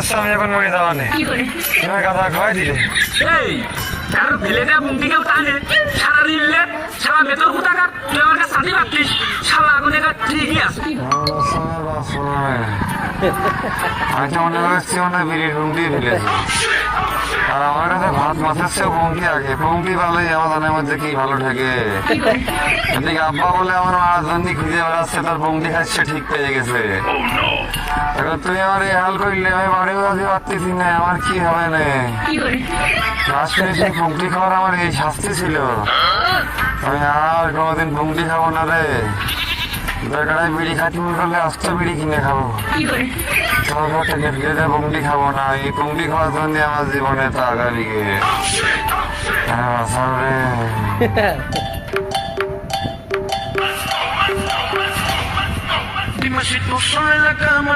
করছো আমি এখন মরে যাওয়া নেই তুমি কথা খাওয়াই দিলে এই তার ভিলেটা বুমটি কেউ টানে সারা দিলে সারা বেতন কোথাকার তুই আমার কাছে সাথী পাচ্ছিস সারা আগুনে ঠিকই আছে আমি তো মনে করছি মনে বিড়ির বুমটি ফেলেছি আর আমার কাছে ভাত মাছের চেয়েও পঙ্ক্তি আগে পঙ্ক্তি পারলেই আমাদের মধ্যে কি ভালো থাকে এদিকে আব্বা বলে আমার রাজধানী খুঁজে বেড়াচ্ছে তার পঙ্ক্তি খাচ্ছে ঠিক পেয়ে গেছে এখন তুমি আমার এই হাল করলে আমি বাড়িও যেতে পারতেছি না আমার কি হবে না লাস্ট ফিনিশিং পঙ্ক্তি খাওয়ার আমার এই শাস্তি ছিল আমি আর কোনোদিন পঙ্ক্তি খাবো না রে দরকার বিড়ি খাতি মনে করলে আস্ত বিড়ি কিনে খাবো তোমাকে থেকে ফিরে পঙ্ক্তি খাবো না এই পঙ্ক্তি খাওয়ার জন্য আমার জীবনে তো আগামী Dimashit mo sa elegant